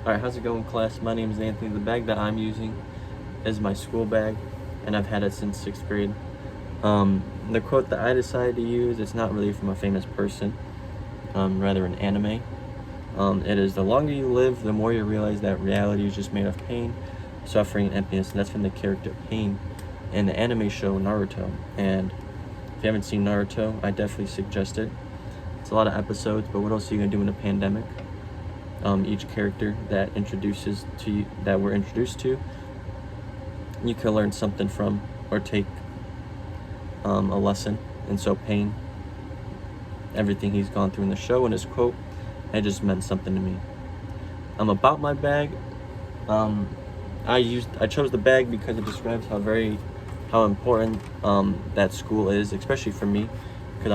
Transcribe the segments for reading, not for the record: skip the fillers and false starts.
Alright, how's it going, class? My name is Anthony. The bag that I'm using is my school bag, and I've had it since 6th grade. The quote that I decided to use, it's not really from a famous person, rather an anime. It is, "The longer you live, the more you realize that reality is just made of pain, suffering, and emptiness." And that's from the character Pain in the anime show Naruto. And if you haven't seen Naruto, I definitely suggest it. It's a lot of episodes, but what else are you gonna do in a pandemic? Each character that we're introduced to, you can learn something from or take a lesson. And so Pain, everything he's gone through in the show and his quote, it just meant something to me. About my bag, I chose the bag because it describes how important that school is, especially for me, because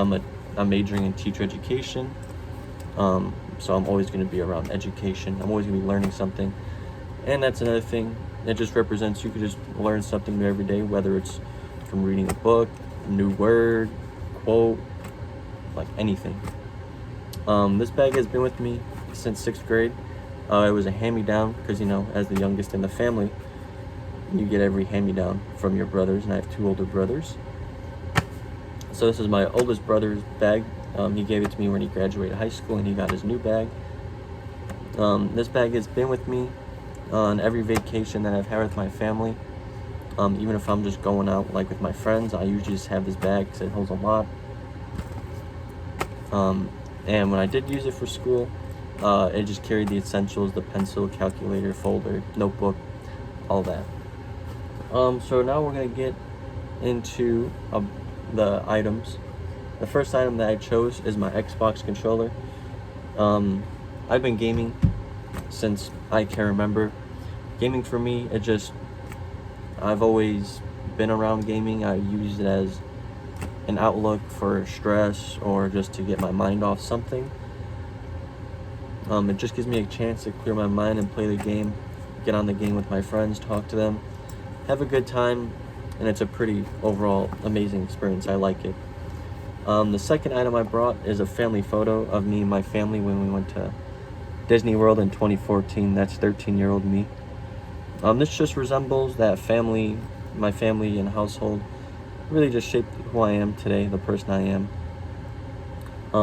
I'm majoring in teacher education. So I'm always going to be around education. I'm always going to be learning something. And that's another thing. It just represents you could just learn something new every day, whether it's from reading a book, a new word, quote, like anything. This bag has been with me since 6th grade. It was a hand-me-down because, as the youngest in the family, you get every hand-me-down from your brothers, and I have 2 older brothers. So this is my oldest brother's bag. He gave it to me when he graduated high school and he got his new bag. This bag has been with me on every vacation that I've had with my family. Even if I'm just going out like with my friends, I usually just have this bag because it holds a lot. And when I did use it for school, it just carried the essentials: the pencil, calculator, folder, notebook, all that. So now we're going to get into the items. The first item that I chose is my Xbox controller. I've been gaming since I can remember. Gaming for me, I've always been around gaming. I use it as an outlook for stress or just to get my mind off something. It just gives me a chance to clear my mind and play the game, get on the game with my friends, talk to them, have a good time, and it's a pretty overall amazing experience. I like it. The second item I brought is a family photo of me and my family when we went to Disney World in 2014. That's 13-year-old me. This just resembles that family, my family and household. Really just shaped who I am today, the person I am.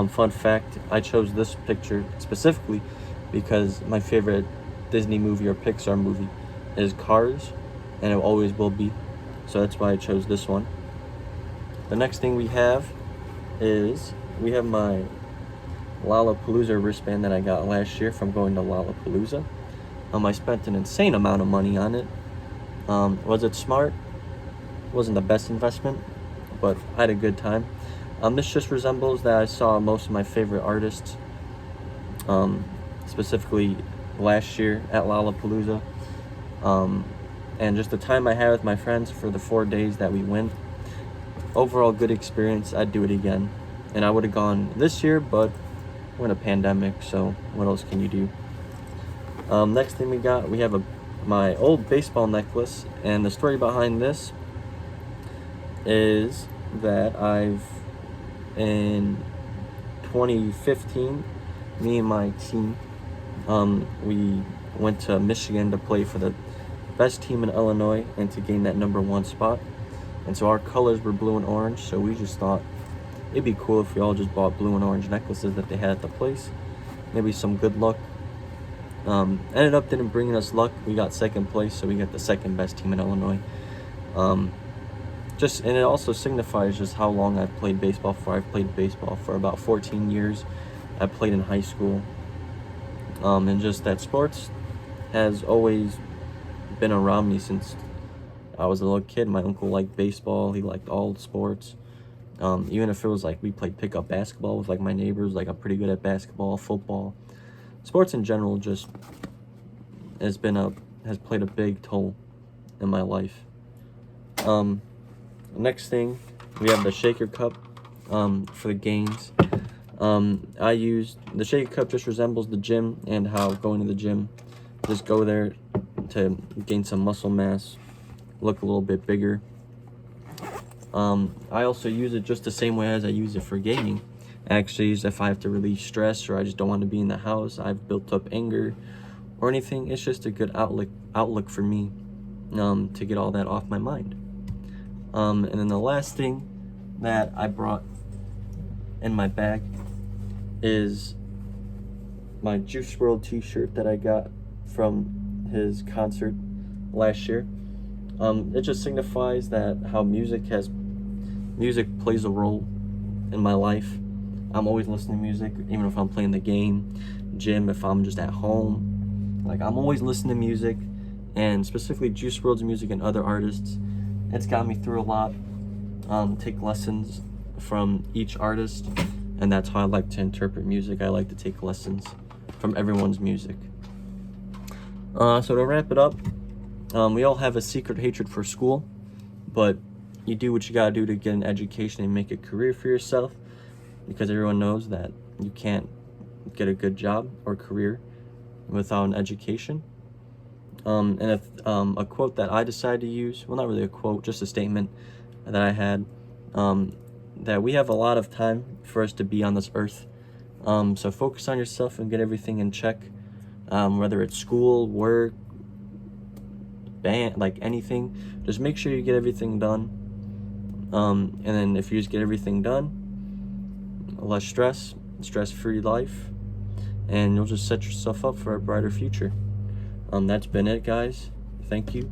Fun fact, I chose this picture specifically because my favorite Disney movie or Pixar movie is Cars, and it always will be. So that's why I chose this one. The next thing we have my Lollapalooza wristband that I got last year from going to Lollapalooza. I spent an insane amount of money on it. Was it smart? Wasn't the best investment, but I had a good time. This just resembles that I saw most of my favorite artists, specifically last year at Lollapalooza. And just the time I had with my friends for the 4 days that we went. Overall good experience. I'd do it again. And I would have gone this year, but we're in a pandemic, so what else can you do? Next thing we have my old baseball necklace, and the story behind this is that in 2015, me and my team, we went to Michigan to play for the best team in Illinois and to gain that #1 spot. And so our colors were blue and orange, so we just thought it'd be cool if we all just bought blue and orange necklaces that they had at the place. Maybe some good luck. Ended up didn't bring us luck. We got 2nd place, so we got the 2nd best team in Illinois. And it also signifies just how long I've played baseball for. I've played baseball for about 14 years. I played in high school. And just that sports has always been around me since I was a little kid. My uncle liked baseball. He liked all sports. Even if it was like we played pickup basketball with like my neighbors, like I'm pretty good at basketball, football. Sports in general just has played a big toll in my life. Next thing, we have the shaker cup for the gains. I used the shaker cup, just resembles the gym and how going to the gym, just go there to gain some muscle mass, look a little bit bigger. I also use it just the same way as I use it for gaming. Actually, if I have to release stress or I just don't want to be in the house, I've built up anger, or anything. It's just a good outlook for me to get all that off my mind. And then the last thing that I brought in my bag is my Juice WRLD t-shirt that I got from his concert last year. It just signifies that how music plays a role in my life. I'm always listening to music, even if I'm playing the game, gym, if I'm just at home. Like, I'm always listening to music, and specifically Juice WRLD's music and other artists. It's got me through a lot. Take lessons from each artist, and that's how I like to interpret music. I like to take lessons from everyone's music. So to wrap it up, we all have a secret hatred for school, but you do what you gotta do to get an education and make a career for yourself, because everyone knows that you can't get a good job or career without an education. And if a quote that I decided to use, well, not really a quote, just a statement that I had, that we have a lot of time for us to be on this earth. So focus on yourself and get everything in check, whether it's school, work, band, like anything. Just make sure you get everything done. And then if you just get everything done, less stress-free life, and you'll just set yourself up for a brighter future. That's been it, guys. Thank you.